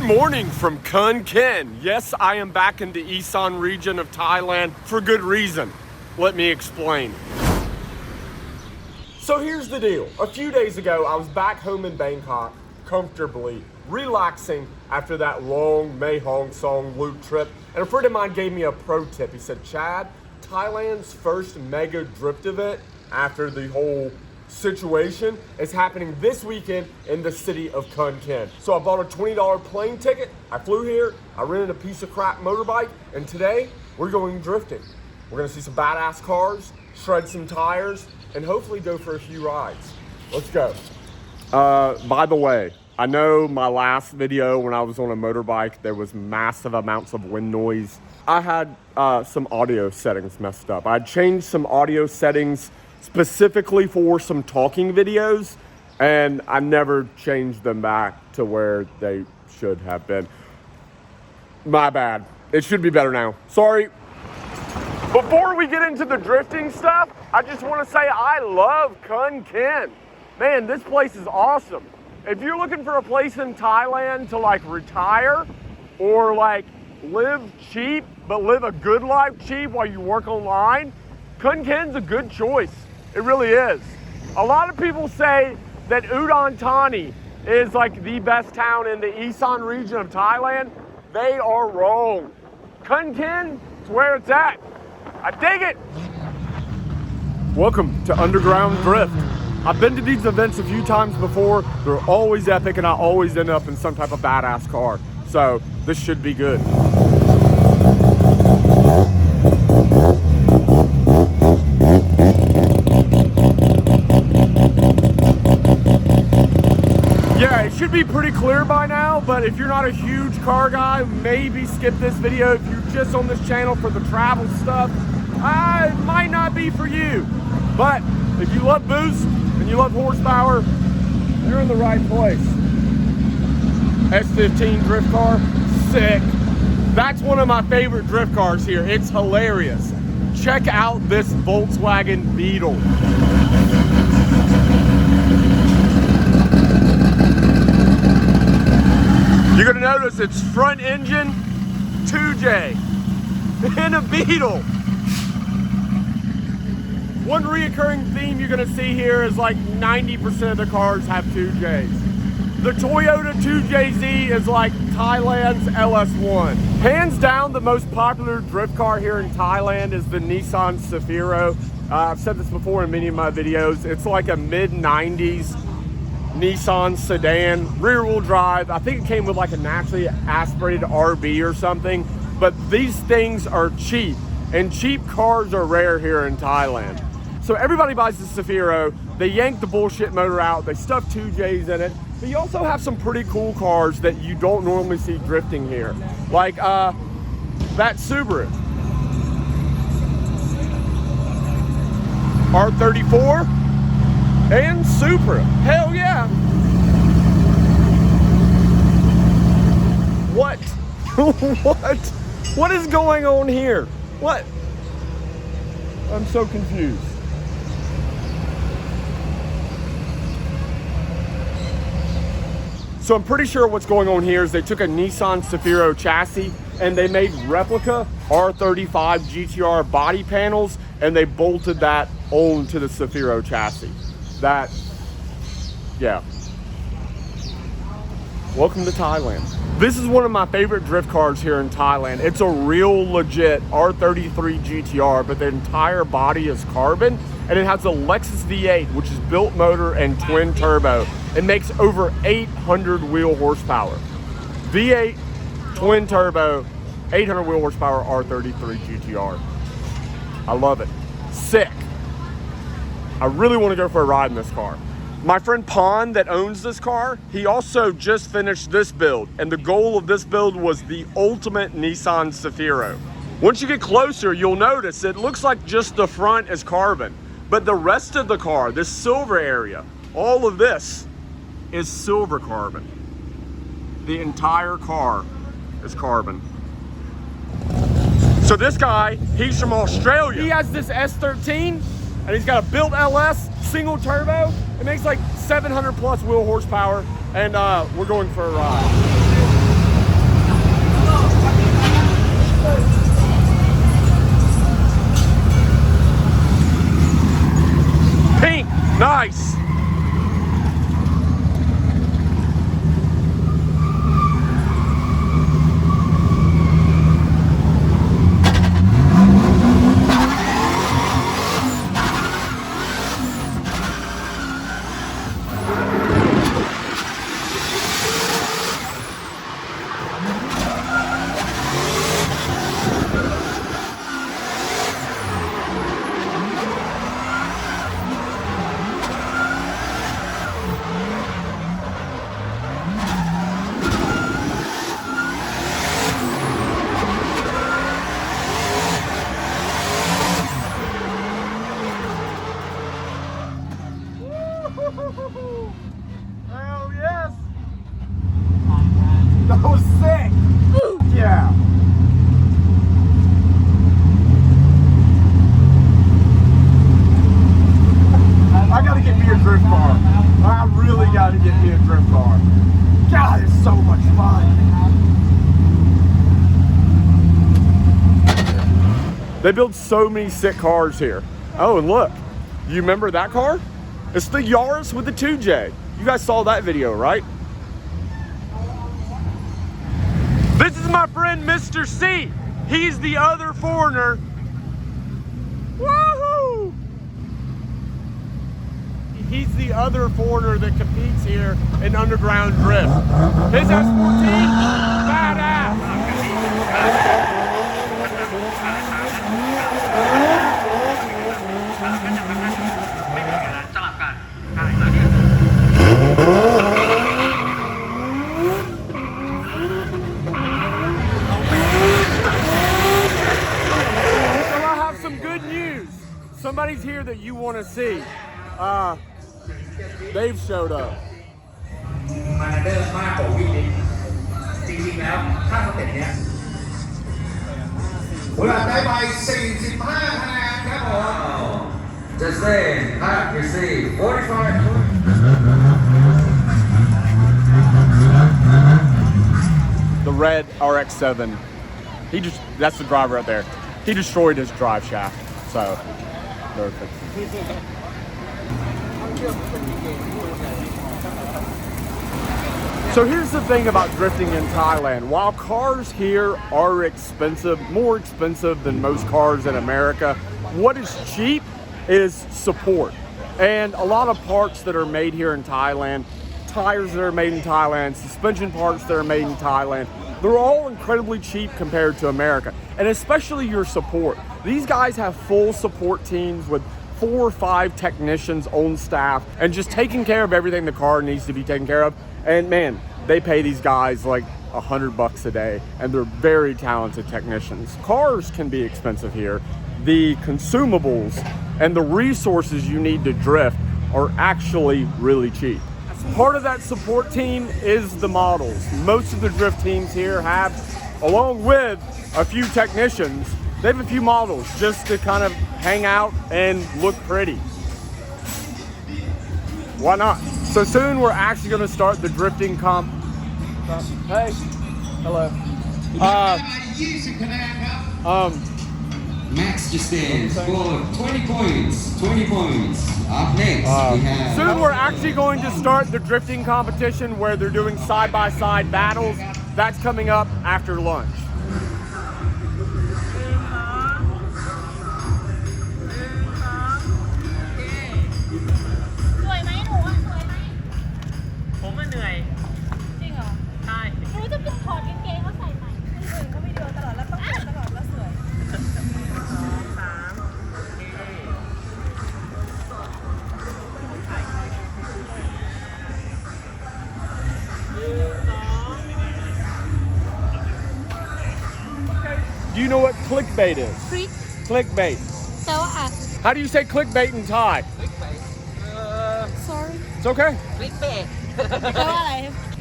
Good morning from Khon Kaen. Yes, I am back in the Isaan region of Thailand for good reason. Let me explain. So here's the deal. A few days ago, I was back home in Bangkok, comfortably, relaxing after that long Mae Hong Song loop trip. And a friend of mine gave me a pro tip. He said, Chad, Thailand's first mega drift event after the whole situation is happening this weekend in the city of Khon Kaen. So I bought a $20 plane ticket, I flew here, I rented a piece of crap motorbike, and today we're going drifting. We're gonna see some badass cars, shred some tires, and hopefully go for a few rides. Let's go. By the way, I know my last video when I was on a motorbike, there was massive amounts of wind noise. I had some audio settings messed up. I changed some audio settings specifically for some talking videos, and I never changed them back to where they should have been. My bad. It should be better now. Sorry. Before we get into the drifting stuff, I just want to say I love Khon Kaen. Man, this place is awesome. If you're looking for a place in Thailand to like retire or like live cheap, but live a good life cheap while you work online, Khon Kaen's a good choice. It really is. A lot of people say that Isaan Thailand is like the best town in the Isaan region of Thailand. They are wrong. Khon Kaen is where it's at. I dig it. Welcome to Underground Drift. I've been to these events a few times before. They're always epic and I always end up in some type of badass car. So this should be good. Yeah, it should be pretty clear by now, but if you're not a huge car guy, maybe skip this video. If you're just on this channel for the travel stuff, it might not be for you. But if you love boost and you love horsepower, you're in the right place. S15 drift car, sick. That's one of my favorite drift cars here. It's hilarious. Check out this Volkswagen Beetle. You're gonna notice it's front engine 2J in a Beetle. One reoccurring theme you're gonna see here is like 90% of the cars have 2Js. The Toyota 2JZ is like Thailand's LS1. Hands down, the most popular drift car here in Thailand is the Nissan Safiro. I've said this before in many of my videos. It's like a mid-90s Nissan sedan, rear wheel drive. I think it came with like a naturally aspirated RB or something, but these things are cheap and cheap cars are rare here in Thailand. So everybody buys the Safiro, they yank the bullshit motor out, they stuff 2Js in it, but you also have some pretty cool cars that you don't normally see drifting here. Like that Subaru. R34 and Supra. Hell yeah. What? What is going on here? What? I'm so confused. So I'm pretty sure what's going on here is they took a Nissan Safiro chassis and they made replica R35 GTR body panels and they bolted that onto the Safiro chassis. Yeah. Welcome to Thailand. This is one of my favorite drift cars here in Thailand. It's a real legit R33 GTR, but the entire body is carbon, and it has a Lexus V8, which is built motor and twin turbo. It makes over 800 wheel horsepower. V8, twin turbo, 800 wheel horsepower R33 GTR. I love it. Sick. I really want to go for a ride in this car. My friend Khon that owns this car, he also just finished this build, and the goal of this build was the ultimate Nissan Safiro. Once you get closer, you'll notice it looks like just the front is carbon, but the rest of the car, this silver area, all of this is silver carbon. The entire car is carbon. So this guy, he's from Australia. He has this S13, and he's got a built LS, single turbo. It makes like 700 plus wheel horsepower, and we're going for a ride. Pink, nice. Hell yes! That was sick! Yeah! I gotta get me a drift car. I really gotta get me a drift car. God, it's so much fun. They build so many sick cars here. Oh, and look, you remember that car? It's the Yaris with the 2J. You guys saw that video, right? This is my friend Mr. C. He's the other foreigner. Woohoo! He's the other foreigner that competes here in underground drift. His S14, badass. Somebody's here that you want to see. They've showed up. มาเดอร์มากกว่าวิ่งนิดจริงๆแล้วถ้าเขาเป็นเนี้ยเวลาได้ไป45 คะแนนครับผม Just saying, you see, 45. The red RX-7. That's the driver right there. He destroyed his drive shaft. So, perfect. So here's the thing about drifting in Thailand. While cars here are expensive, more expensive than most cars in America, what is cheap is support. And a lot of parts that are made here in Thailand, tires that are made in Thailand, suspension parts that are made in Thailand, they're all incredibly cheap compared to America. And especially your support. These guys have full support teams with 4 or 5 technicians on staff and just taking care of everything the car needs to be taken care of. And man, they pay these guys like $100 a day, and they're very talented technicians. Cars can be expensive here. The consumables and the resources you need to drift are actually really cheap. Part of that support team is the models. Most of the drift teams here have, along with a few technicians, they have a few models just to kind of hang out and look pretty. Why not? So soon we're actually going to start the drifting comp. Hey, hello. Max just stands for 20 points. 20 points. Up next, we have. Soon we're actually going to start the drifting competition where they're doing side-by-side battles. That's coming up after lunch. Do you know what clickbait is? Clickbait. How do you say clickbait in Thai? Sorry. It's okay.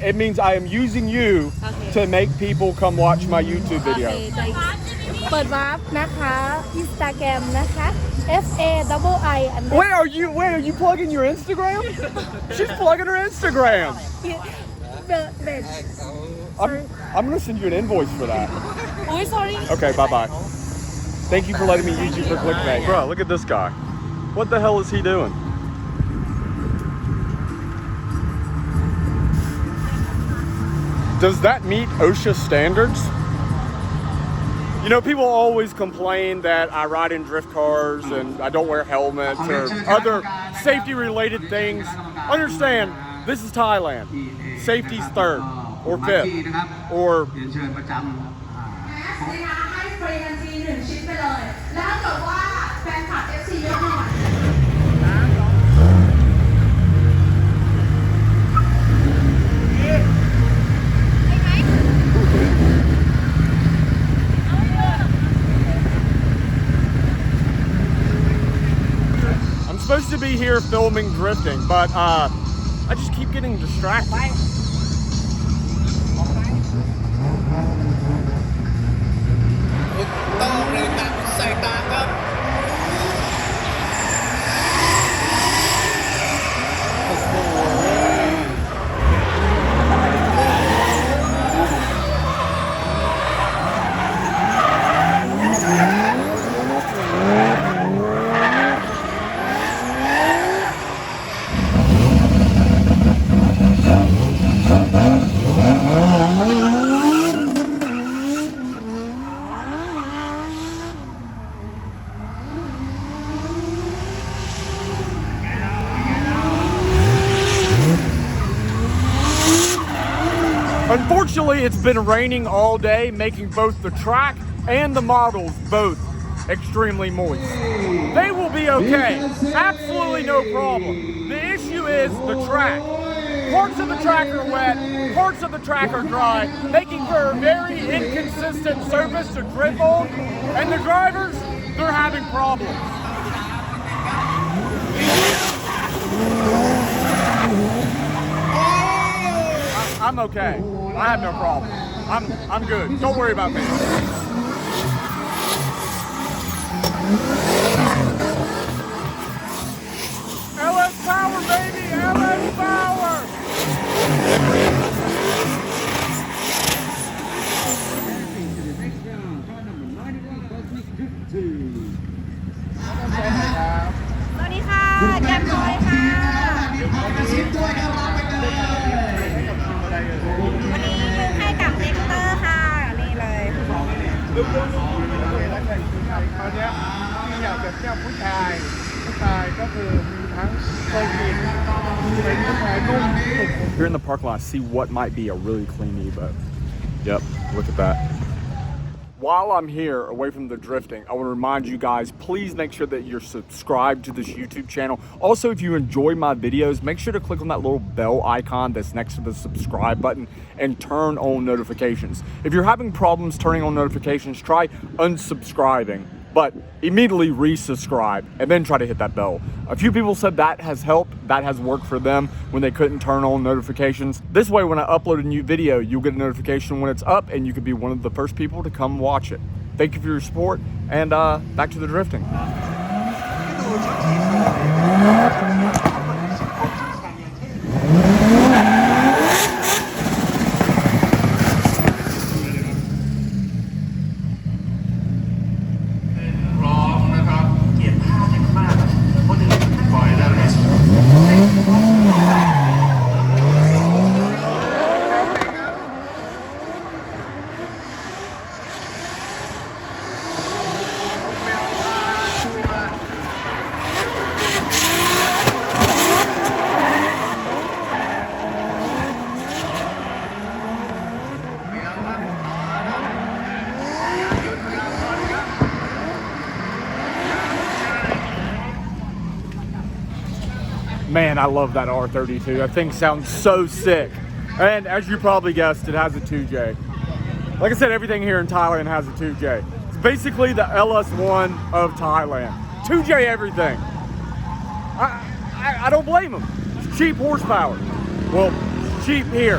It means I am using you to make people come watch my YouTube video. เปิดวาร์ปนะคะ Instagram นะคะ FAII Wait, are you plugging your Instagram? She's plugging her Instagram. I'm gonna send you an invoice for that. Oh, sorry. Okay, bye-bye. Thank you for letting me use you for clickbait. Bro, look at this guy. What the hell is he doing? Does that meet OSHA standards? You know, people always complain that I ride in drift cars and I don't wear helmets or other safety-related things. Understand, this is Thailand. Safety's third or fifth or ให้ฟรีทันที1 ชิ้นไปเลย แล้วถ้าเกิดว่าแฟนคลับ FC เยอะหน่อย I'm supposed to be here filming drifting, but I just keep getting distracted. Unfortunately, it's been raining all day, making both the track and the models both extremely moist. They will be okay. Absolutely no problem. The issue is the track. Parts of the track are wet, parts of the track are dry, making for a very inconsistent surface to drift on, and the drivers, they're having problems. I'm okay. I have no problem. I'm good. Don't worry about me. LS power, baby! LS power! Here in the parking lot, I see what might be a really clean E-boat. Yep, look at that. While I'm here away from the drifting, I want to remind you guys, please make sure that you're subscribed to this YouTube channel. Also, if you enjoy my videos, make sure to click on that little bell icon that's next to the subscribe button and turn on notifications. If you're having problems turning on notifications, try unsubscribing, but immediately resubscribe and then try to hit that bell. A few people said that has helped, that has worked for them when they couldn't turn on notifications. This way, when I upload a new video, you'll get a notification when it's up and you can be one of the first people to come watch it. Thank you for your support, and back to the drifting. Man, I love that R32. That thing sounds so sick. And as you probably guessed, it has a 2J. Like I said, everything here in Thailand has a 2J. It's basically the LS1 of Thailand. 2J everything. I don't blame them. It's cheap horsepower. Well, cheap here.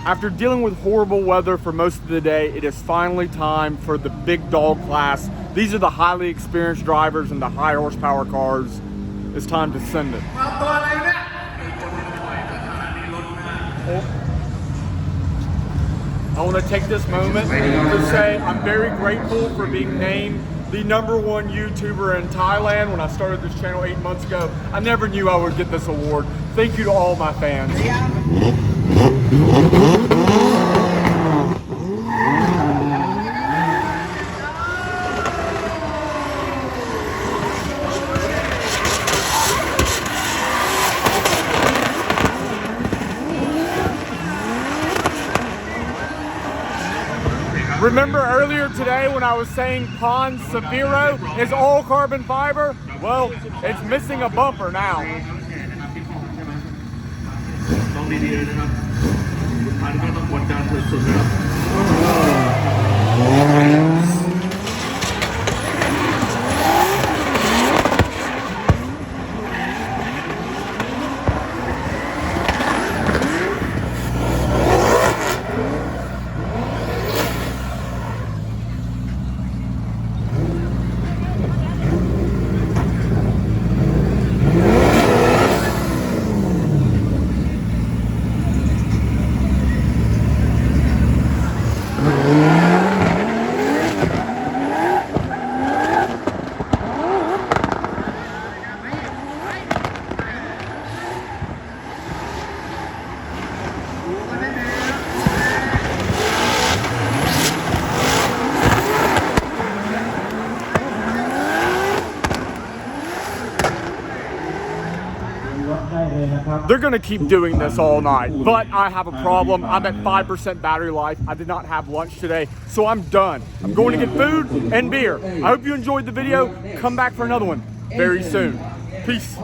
After dealing with horrible weather for most of the day, it is finally time for the big dog class. These are the highly experienced drivers in the high horsepower cars. It's time to send it. I want to take this moment to say I'm very grateful for being named the #1 YouTuber in Thailand. When I started this channel 8 months ago, I never knew I would get this award. Thank you to all my fans. Remember earlier today when I was saying Khon Severo is all carbon fiber? Well, it's missing a bumper now. ต้องดีๆนะครับอันก็ต้องกดดันสุดๆนะครับ They're gonna keep doing this all night, but I have a problem. I'm at 5% battery life. I did not have lunch today, so I'm done. I'm going to get food and beer. I hope you enjoyed the video. Come back for another one very soon. Peace.